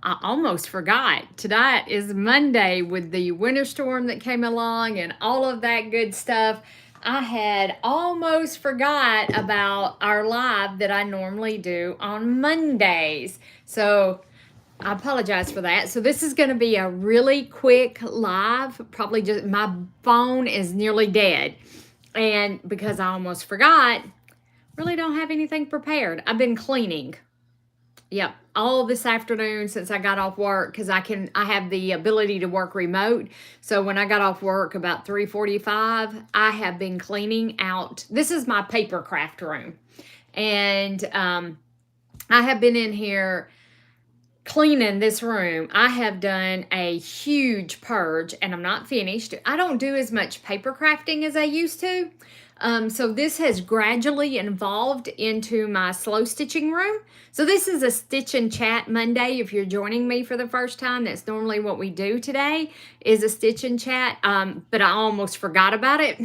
I almost forgot. Today is Monday with the winter storm that came along and all of that good stuff. I had almost forgot about our live that I normally do on Mondays. So I apologize for that. So this is going to be a really quick live. Probably just my phone is nearly dead. And because I almost forgot, really don't have anything prepared. I've been cleaning. Yep, all this afternoon since I got off work because I have the ability to work remote. So when I got off work about 3:45, I have been cleaning out. This is my paper craft room, and I have been in here cleaning this room. I have done a huge purge, and I'm not finished. I don't do as much paper crafting as I used to. So this has gradually evolved into my slow stitching room. So this is a Stitch and Chat Monday. If you're joining me for the first time, that's normally what we do today is a Stitch and Chat. But I almost forgot about it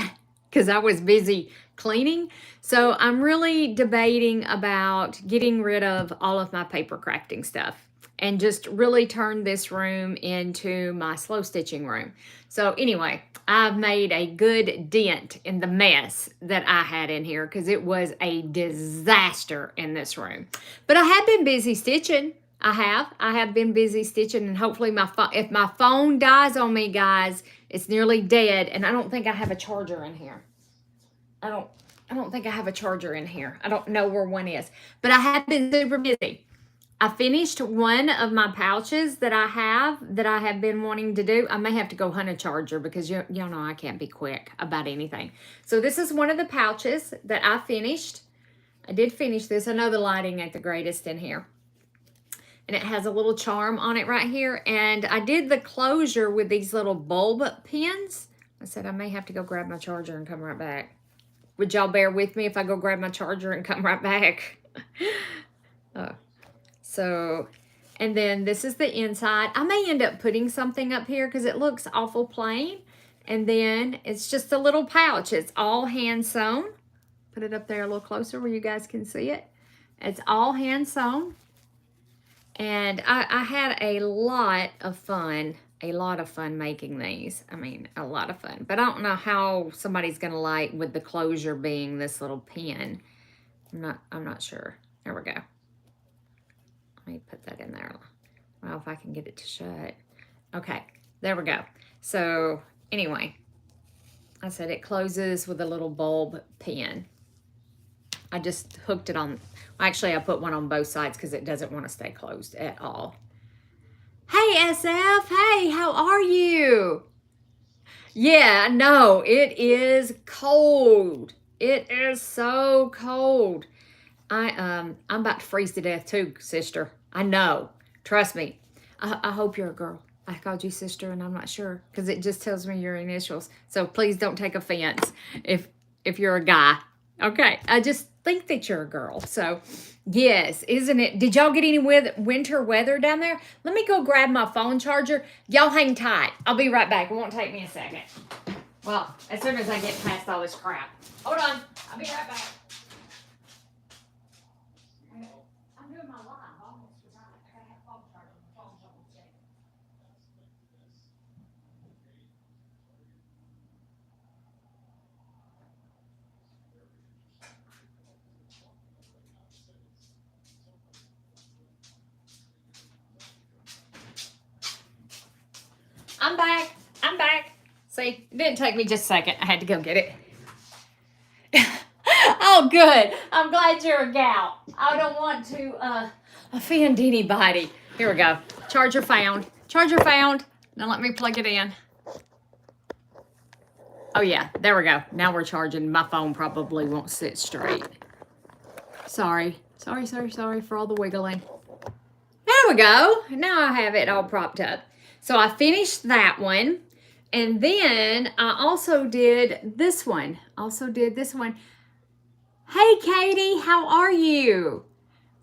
because I was busy cleaning. So I'm really debating about getting rid of all of my paper crafting stuff and just really turn this room into my slow stitching room. So anyway, I've made a good dent in the mess that I had in here because it was a disaster in this room. But I have been busy stitching. I have been busy stitching, and hopefully if my phone dies on me, guys, it's nearly dead, and I don't think I have a charger in here. I don't think I have a charger in here. I don't know where one is, but I have been super busy. I finished one of my pouches that I have been wanting to do. I may have to go hunt a charger because y'all know I can't be quick about anything. So this is one of the pouches that I finished. I did finish this. I know the lighting ain't the greatest in here. And it has a little charm on it right here. And I did the closure with these little bulb pins. I said I may have to go grab my charger and come right back. Would y'all bear with me if I go grab my charger and come right back? So, and then this is the inside. I may end up putting something up here because it looks awful plain. And then it's just a little pouch. It's all hand sewn. Put it up there a little closer where you guys can see it. It's all hand sewn. And I had a lot of fun making these. I mean, a lot of fun. But I don't know how somebody's going to like with the closure being this little pin. I'm not sure. There we go. Let me put that in there. Well, if I can get it to shut. Okay, there we go. So anyway, I said it closes with a little bulb pin. I just hooked it on. Actually, I put one on both sides because it doesn't want to stay closed at all. Hey, SF. Hey, how are you? Yeah, no, it is cold. It is so cold. I'm about to freeze to death too, sister. I know. Trust me. I hope you're a girl. I called you sister and I'm not sure because it just tells me your initials. So please don't take offense if you're a guy. Okay. I just think that you're a girl. So yes, isn't it? Did y'all get any winter weather down there? Let me go grab my phone charger. Y'all hang tight. I'll be right back. It won't take me a second. Well, as soon as I get past all this crap. Hold on. I'll be right back. I'm doing my live. I almost forgot. I gotta have phone charger. My phone's almost dead. I'm back. I'm back. See, it didn't take me just a second. I had to go get it. Oh, good. I'm glad you're a gal. I don't want to offend anybody. Here we go. Charger found. Charger found. Now let me plug it in. Oh, yeah. There we go. Now we're charging. My phone probably won't sit straight. Sorry. Sorry for all the wiggling. There we go. Now I have it all propped up. So I finished that one. And then I also did this one. Hey, Katie, how are you?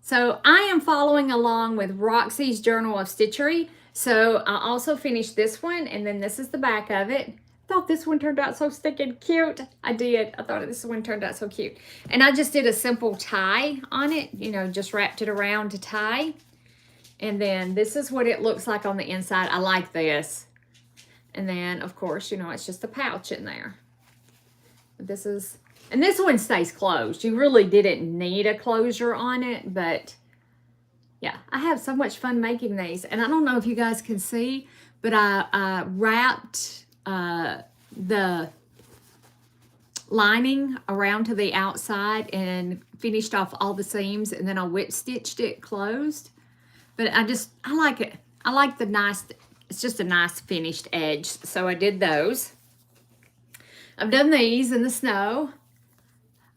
So I am following along with Roxy's Journal of Stitchery. So I also finished this one, and then this is the back of it. I thought this one turned out so stinking cute. I did. I thought this one turned out so cute. And I just did a simple tie on it, just wrapped it around to tie. And then this is what it looks like on the inside. I like this. And then, of course, you know, it's just a pouch in there. This is, and this one stays closed. You really didn't need a closure on it, but yeah, I have so much fun making these. And I don't know if you guys can see, but I wrapped the lining around to the outside and finished off all the seams, and then I whip stitched it closed. But I like it. I like the nice, it's just a nice finished edge. So I did those. I've done these in the snow.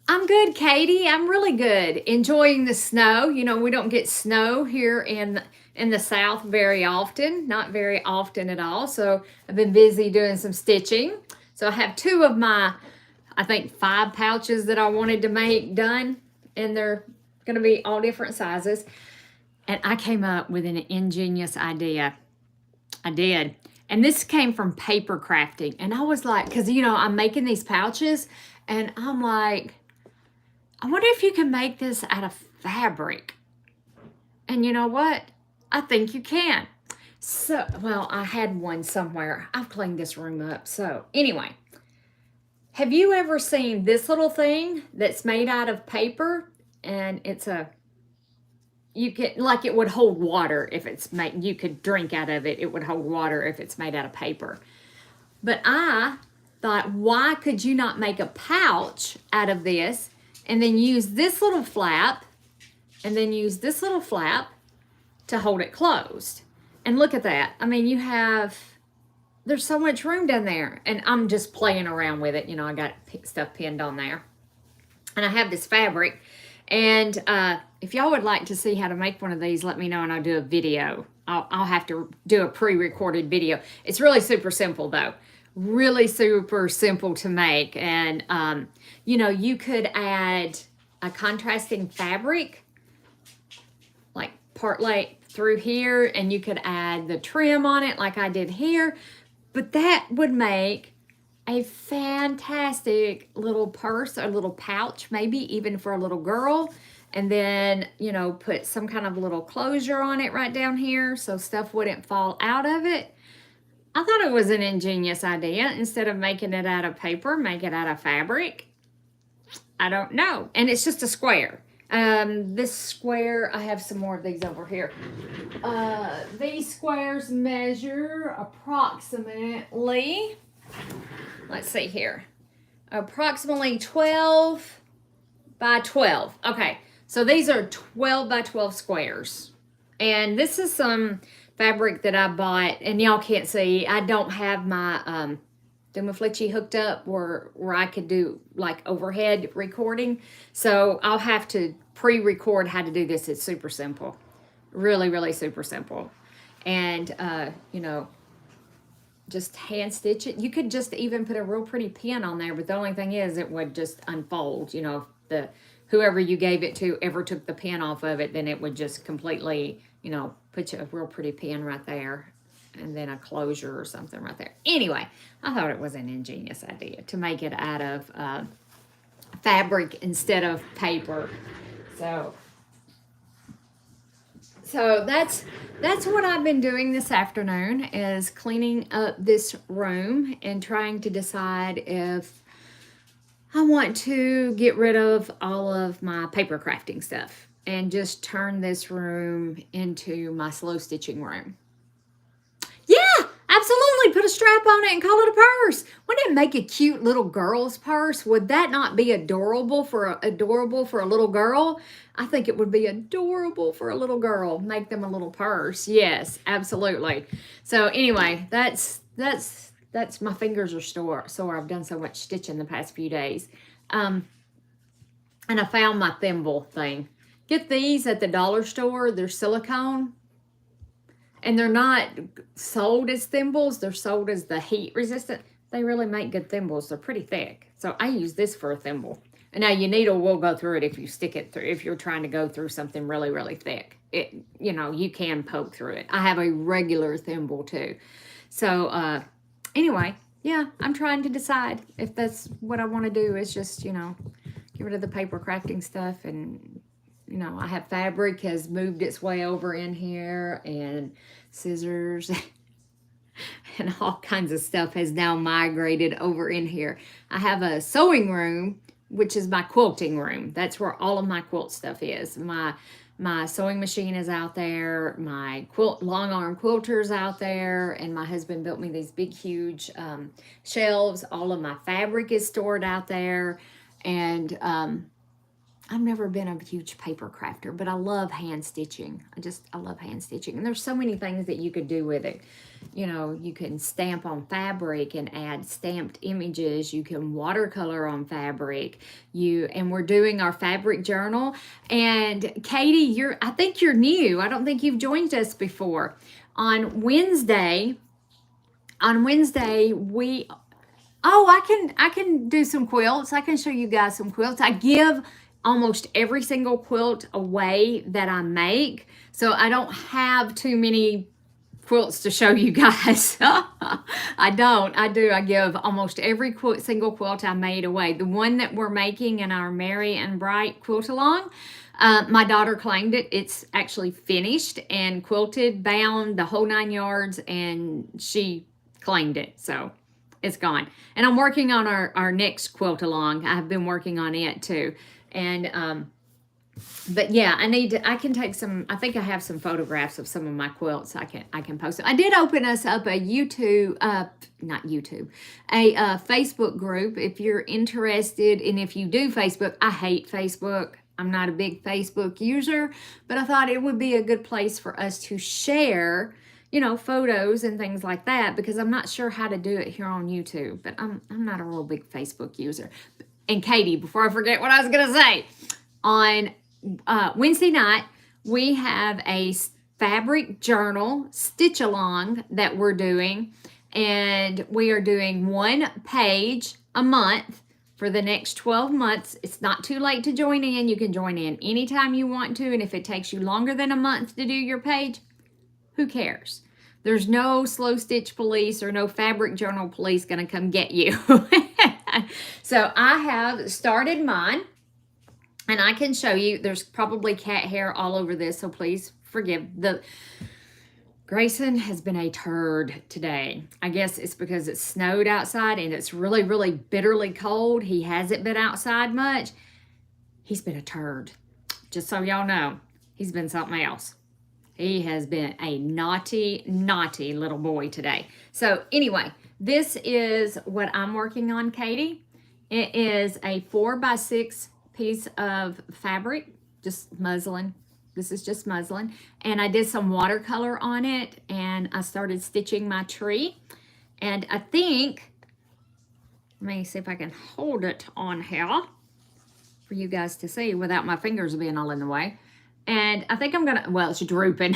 I'm good, Katie. I'm really good. Enjoying the snow. You know, we don't get snow here in the South very often. Not very often at all. So I've been busy doing some stitching. So I have 2 of my, I think 5 pouches that I wanted to make done. And they're going to be all different sizes. And I came up with an ingenious idea. I did. And this came from paper crafting. And I was like, because, you know, I'm making these pouches. And I'm like, I wonder if you can make this out of fabric. And you know what? I think you can. So, well, I had one somewhere. I've cleaned this room up. So, anyway. Have you ever seen this little thing that's made out of paper? And it's a, you can, like it would hold water if it's made, you could drink out of it. It would hold water if it's made out of paper. But I thought, why could you not make a pouch out of this and then use this little flap and then use this little flap to hold it closed? And look at that. I mean, you have, there's so much room down there. And I'm just playing around with it. You know, I got stuff pinned on there. And I have this fabric. And if y'all would like to see how to make one of these, let me know and I'll do a video. I'll have to do a pre-recorded video. It's really super simple though. Really super simple to make. And, you know, you could add a contrasting fabric, like part like through here, and you could add the trim on it like I did here. But that would make a fantastic little purse or little pouch, maybe even for a little girl. And then, you know, put some kind of little closure on it right down here so stuff wouldn't fall out of it. I thought it was an ingenious idea. Instead of making it out of paper, make it out of fabric. I don't know. And it's just a square. This square, I have some more of these over here. These squares measure approximately, let's see here, approximately 12 by 12. Okay, so these are 12 by 12 squares. And this is some fabric that I bought, and y'all can't see. I don't have my Dumaflichi hooked up where I could do like overhead recording. So I'll have to pre-record how to do this. It's super simple. Really, really super simple. And, you know, just hand stitch it. You could just even put a real pretty pin on there, but the only thing is it would just unfold. You know, if whoever you gave it to ever took the pin off of it, then it would just completely, you know, put you a real pretty pin right there and then a closure or something right there. Anyway, I thought it was an ingenious idea to make it out of fabric instead of paper. So that's what I've been doing this afternoon, is cleaning up this room and trying to decide if I want to get rid of all of my paper crafting stuff and just turn this room into my slow stitching room. Yeah, absolutely. Put a strap on it and call it a purse. Wouldn't it make a cute little girl's purse? Would that not be adorable for a little girl? I think it would be adorable for a little girl. Make them a little purse. Yes, absolutely. So anyway, that's my fingers are sore. I've done so much stitching the past few days. And I found my thimble thing. Get these at the dollar store. They're silicone. And they're not sold as thimbles. They're sold as the heat resistant. They really make good thimbles. They're pretty thick. So I use this for a thimble. And now your needle will go through it if you stick it through. If you're trying to go through something really, really thick. You know, you can poke through it. I have a regular thimble too. So anyway, yeah, I'm trying to decide if that's what I want to do, is just, you know, get rid of the paper crafting stuff and you know, I have fabric has moved its way over in here, and scissors and all kinds of stuff has now migrated over in here. I have a sewing room, which is my quilting room. That's where all of my quilt stuff is. My sewing machine is out there. My long arm quilter's out there, and my husband built me these big, huge shelves. All of my fabric is stored out there, and I've never been a huge paper crafter, but I love hand stitching. I love hand stitching. And there's so many things that you could do with it. You know, you can stamp on fabric and add stamped images. You can watercolor on fabric. And we're doing our fabric journal. And Katie, I think you're new. I don't think you've joined us before. On Wednesday, I can do some quilts. I can show you guys some quilts. I give almost every single quilt away that I make, so I don't have too many quilts to show you guys. I do. I give almost every single quilt I made away. The one that we're making in our Merry and Bright quilt along, my daughter claimed it. It's actually finished and quilted, bound, the whole 9 yards, and she claimed it. So it's gone. And I'm working on our next quilt along. I've been working on it too. And, but yeah, I can take some, I think I have some photographs of some of my quilts. I can post them. I did open us up a Facebook group. If you're interested, and if you do Facebook, I hate Facebook. I'm not a big Facebook user, but I thought it would be a good place for us to share, you know, photos and things like that, because I'm not sure how to do it here on YouTube, but I'm not a real big Facebook user. And Katie, before I forget what I was going to say, on Wednesday night, we have a fabric journal stitch along that we're doing. And we are doing 1 page a month for the next 12 months. It's not too late to join in. You can join in anytime you want to. And if it takes you longer than a month to do your page, who cares? There's no slow stitch police or no fabric journal police going to come get you. So I have started mine, and I can show you. There's probably cat hair all over this, so please forgive. Grayson has been a turd today. I guess it's because it snowed outside and it's really, really bitterly cold. He hasn't been outside much. He's been a turd. Just so y'all know, he's been something else. He has been a naughty, naughty little boy today. So anyway, this is what I'm working on, Katie. It is a 4x6 piece of fabric, just muslin. This is just muslin. And I did some watercolor on it, and I started stitching my tree. And I think, let me see if I can hold it on here for you guys to see without my fingers being all in the way. And I think I'm gonna, well, it's drooping.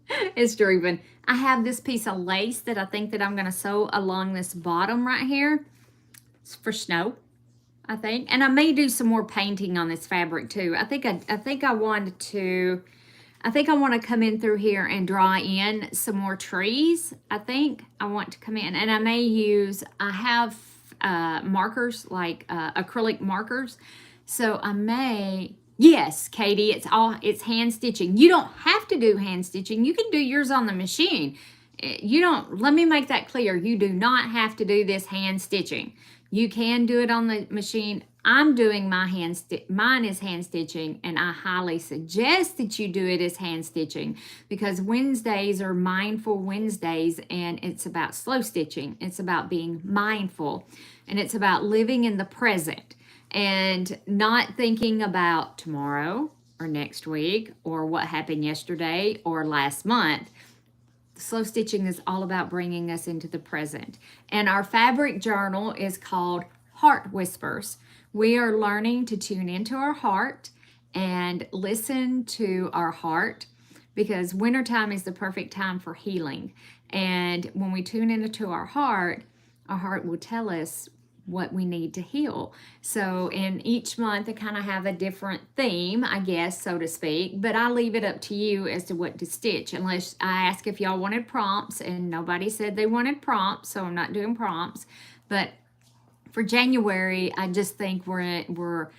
It's drooping. I have this piece of lace that I think that I'm gonna sew along this bottom right here. It's for snow, I think. And I may do some more painting on this fabric too. I think I want to come in through here and draw in some more trees. I think I want to come in, and I may use, I have markers, like acrylic markers. So I may, yes, Katie, it's hand stitching. You don't have to do hand stitching. You can do yours on the machine. Let me make that clear. You do not have to do this hand stitching. You can do it on the machine. I'm doing mine is hand stitching, and I highly suggest that you do it as hand stitching, because Wednesdays are mindful Wednesdays, and it's about slow stitching. It's about being mindful, and it's about living in the present and not thinking about tomorrow or next week or what happened yesterday or last month. Slow stitching is all about bringing us into the present. And our fabric journal is called Heart Whispers. We are learning to tune into our heart and listen to our heart, because wintertime is the perfect time for healing. And when we tune into our heart will tell us what we need to heal. So in each month, I kind of have a different theme, I guess, so to speak, but I leave it up to you as to what to stitch, unless I ask if y'all wanted prompts, and nobody said they wanted prompts, so I'm not doing prompts. But for January, I just think we're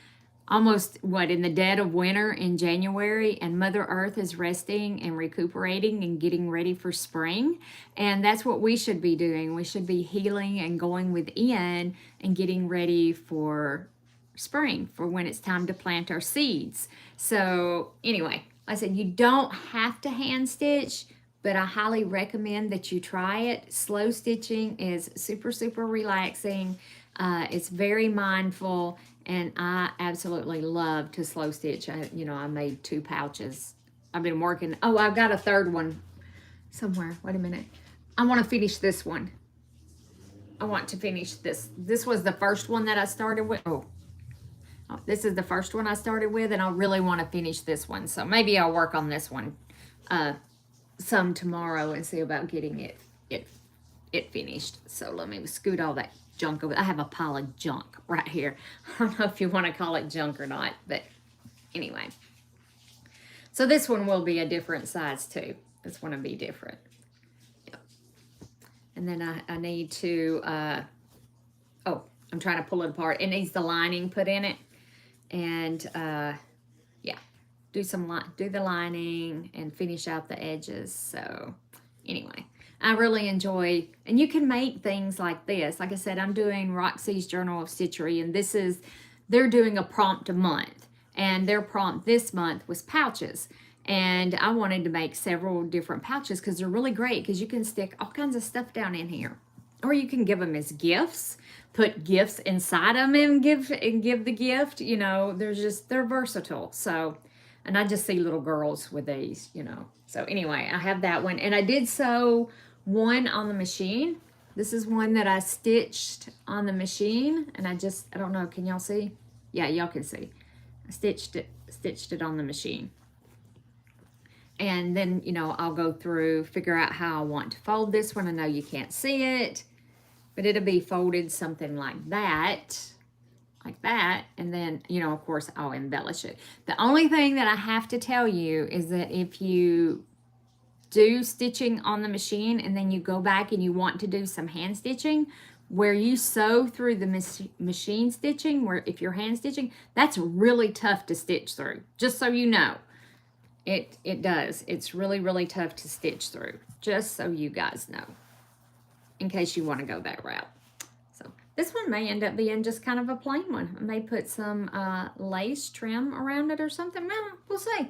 almost what, in the dead of winter in January, and Mother Earth is resting and recuperating and getting ready for spring. And that's what we should be doing. We should be healing and going within and getting ready for spring, for when it's time to plant our seeds. So anyway, like I said, you don't have to hand stitch, but I highly recommend that you try it. Slow stitching is super, super relaxing. It's very mindful, and I absolutely love to slow stitch. I made 2 pouches. I've been working. Oh, I've got a third one somewhere. Wait a minute. I want to finish this one. I want to finish this. This was the first one that I started with. Oh, this is the first one I started with, and I really want to finish this one. So maybe I'll work on this one some tomorrow and see about getting it finished. So let me scoot all that junk over. I have a pile of junk right here. I don't know if you want to call it junk or not, but anyway. So this one will be a different size too. This one will be different. Yep. And then I need to, I'm trying to pull it apart. It needs the lining put in it. And yeah, do the lining and finish out the edges. So anyway, I really enjoy, and you can make things like this. Like I said, I'm doing Roxy's Journal of Stitchery, and they're doing a prompt a month, and their prompt this month was pouches. And I wanted to make several different pouches because they're really great, because you can stick all kinds of stuff down in here, or you can give them as gifts, put gifts inside them and give the gift. They're versatile. So, and I just see little girls with these, So anyway, I have that one, and I did sew one on the machine. This is one that I stitched on the machine, and I don't know, can y'all see? Yeah, y'all can see. I stitched it on the machine. And then, I'll go through, figure out how I want to fold this one. I know you can't see it, but it'll be folded something like that. And then, of course, I'll embellish it. The only thing that I have to tell you is that if you do stitching on the machine and then you go back and you want to do some hand stitching, where you sew through the machine stitching, where if you're hand stitching, that's really tough to stitch through, just so you know. It does. It's really, really tough to stitch through, just so you guys know, in case you want to go that route. So this one may end up being just kind of a plain one. I may put some lace trim around it or something. Well, we'll see.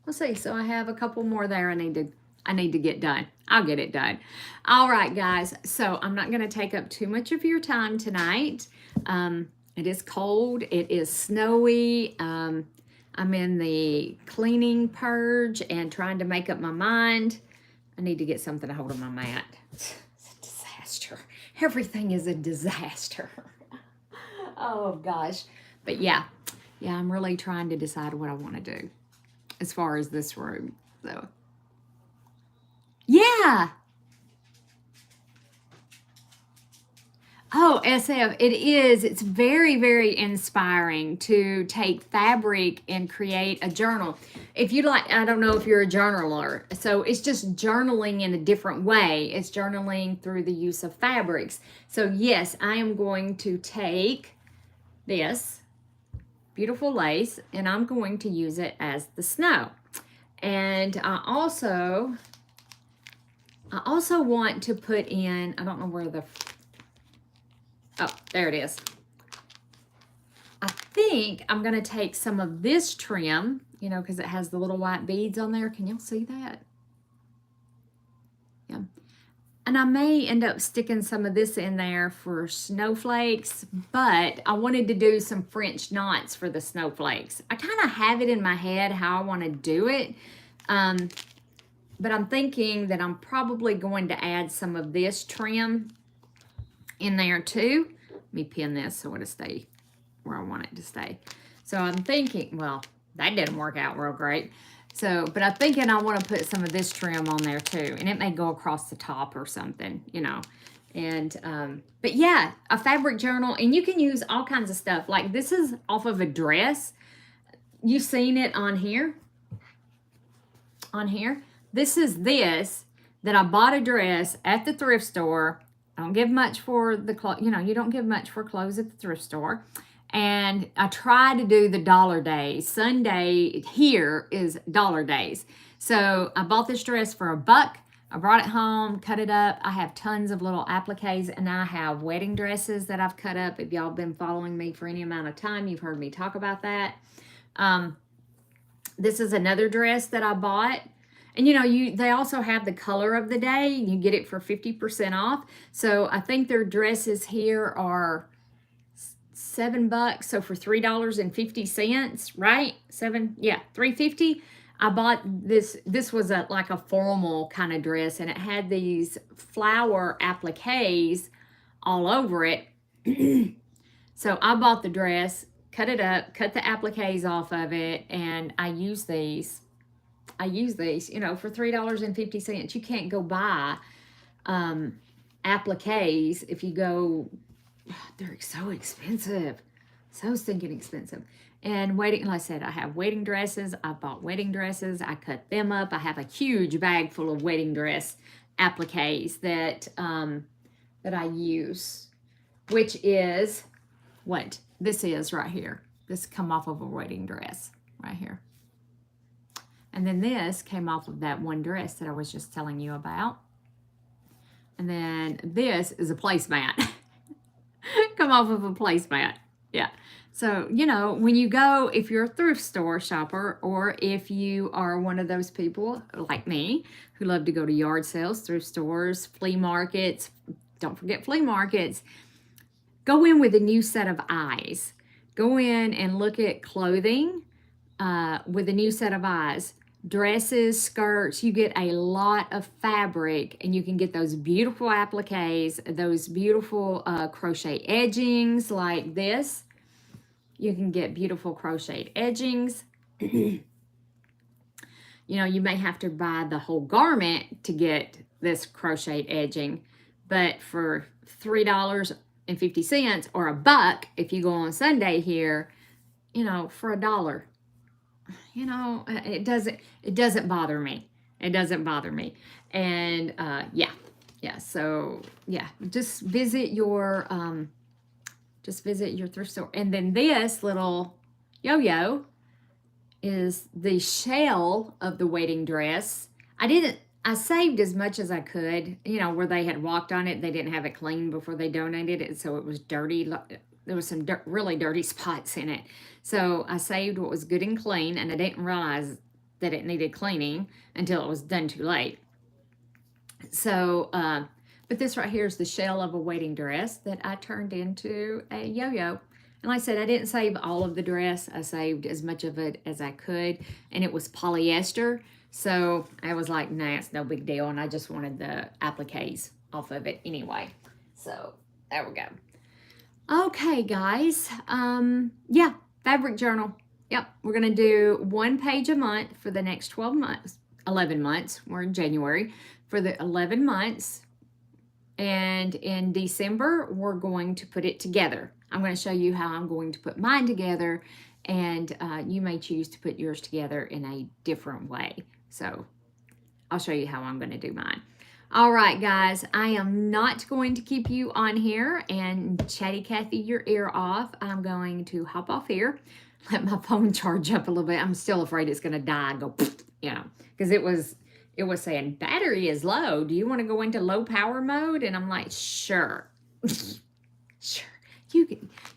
We'll see. So I have a couple more there I need to get done. I'll get it done. All right, guys. So I'm not going to take up too much of your time tonight. It is cold. It is snowy. I'm in the cleaning purge and trying to make up my mind. I need to get something to hold on my mat. It's a disaster. Everything is a disaster. Oh, gosh. But yeah, I'm really trying to decide what I want to do as far as this room. So, yeah. Oh, SF, it is. It's very, very inspiring to take fabric and create a journal. If you like, I don't know if you're a journaler, so it's just journaling in a different way. It's journaling through the use of fabrics. So yes, I am going to take this beautiful lace and I'm going to use it as the snow. And I also want to put in, I don't know where oh, there it is. I think I'm going to take some of this trim, because it has the little white beads on there. Can y'all see that? Yeah. And I may end up sticking some of this in there for snowflakes, but I wanted to do some French knots for the snowflakes. I kind of have it in my head how I want to do it. But I'm thinking that I'm probably going to add some of this trim in there too. Let me pin this so it'll stay where I want it to stay. So I'm thinking, well, that didn't work out real great. So, but I'm thinking I want to put some of this trim on there too, and it may go across the top or something, And, but yeah, a fabric journal, and you can use all kinds of stuff. Like this is off of a dress. You've seen it on here. This is that I bought a dress at the thrift store. I don't give much for the clothes, you don't give much for clothes at the thrift store. And I try to do the dollar days. Sunday here is dollar days. So I bought this dress for $1. I brought it home, cut it up. I have tons of little appliques, and I have wedding dresses that I've cut up. If y'all been following me for any amount of time, you've heard me talk about that. This is another dress that I bought. And they also have the color of the day. You get it for 50% off. So I think their dresses here are $7. So for $3.50, right? $3.50. I bought this. This was like a formal kind of dress, and it had these flower appliques all over it. So I bought the dress, cut it up, cut the appliques off of it, and I use these. For $3.50. You can't go buy appliques if you go. They're so expensive, so stinking expensive. And like I said, I have wedding dresses. I bought wedding dresses. I cut them up. I have a huge bag full of wedding dress appliques that I use, which is what this is right here. This come off of a wedding dress right here. And then this came off of that one dress that I was just telling you about. And then this is a placemat. Come off of a placemat. Yeah. So, when you go, if you're a thrift store shopper, or if you are one of those people like me who love to go to yard sales, thrift stores, flea markets, don't forget flea markets, go in with a new set of eyes. Go in and look at clothing with a new set of eyes. Dresses, skirts, you get a lot of fabric, and you can get those beautiful appliques, those beautiful crochet edgings like this. You can get beautiful crocheted edgings. You may have to buy the whole garment to get this crocheted edging, but for $3.50 or $1 if you go on Sunday here, for $1. It doesn't bother me. It doesn't bother me. And so just visit your thrift store. And then this little yo-yo is the shell of the wedding dress. I saved as much as I could, where they had walked on it. They didn't have it clean before they donated it, so it was dirty. There was some really dirty spots in it. So I saved what was good and clean, and I didn't realize that it needed cleaning until it was done too late. So, but this right here is the shell of a wedding dress that I turned into a yo-yo. And like I said, I didn't save all of the dress. I saved as much of it as I could, and it was polyester. So I was like, nah, it's no big deal, and I just wanted the appliques off of it anyway. So there we go. Okay, guys. Fabric journal. Yep, we're going to do 1 page a month for the next 12 months, 11 months. We're in January for the 11 months. And in December, we're going to put it together. I'm going to show you how I'm going to put mine together, and you may choose to put yours together in a different way. So I'll show you how I'm going to do mine. All right, guys, I am not going to keep you on here and chatty Cathy your ear off. I'm going to hop off here, let my phone charge up a little bit. I'm still afraid it's going to die and go, because it was saying battery is low. Do you want to go into low power mode? And I'm like, sure. Sure.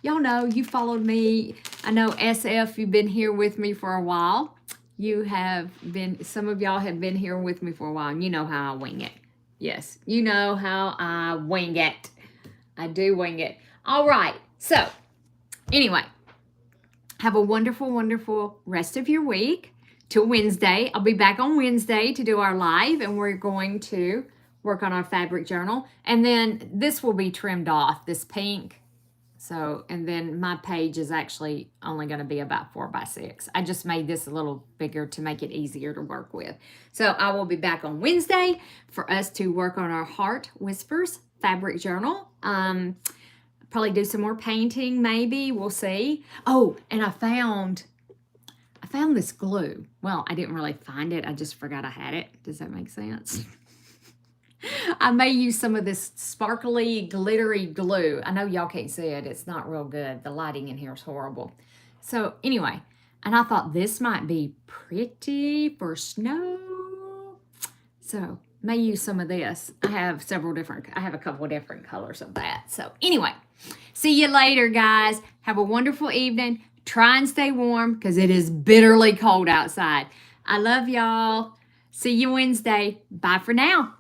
Y'all know, you followed me. I know SF, you've been here with me for a while. Some of y'all have been here with me for a while, and you know how I wing it. Yes, you know how I wing it. I do wing it. All right. So, anyway, have a wonderful, wonderful rest of your week. Till Wednesday. I'll be back on Wednesday to do our live, and we're going to work on our fabric journal. And then this will be trimmed off, this pink. So, and then my page is actually only going to be about 4 by 6. I just made this a little bigger to make it easier to work with. So I will be back on Wednesday for us to work on our Heart Whispers fabric journal. Probably do some more painting, maybe. We'll see. Oh, and I found this glue. Well, I didn't really find it. I just forgot I had it. Does that make sense? I may use some of this sparkly, glittery glue. I know y'all can't see it. It's not real good. The lighting in here is horrible. So anyway, and I thought this might be pretty for snow. So may use some of this. I have a couple of different colors of that. So anyway, see you later, guys. Have a wonderful evening. Try and stay warm because it is bitterly cold outside. I love y'all. See you Wednesday. Bye for now.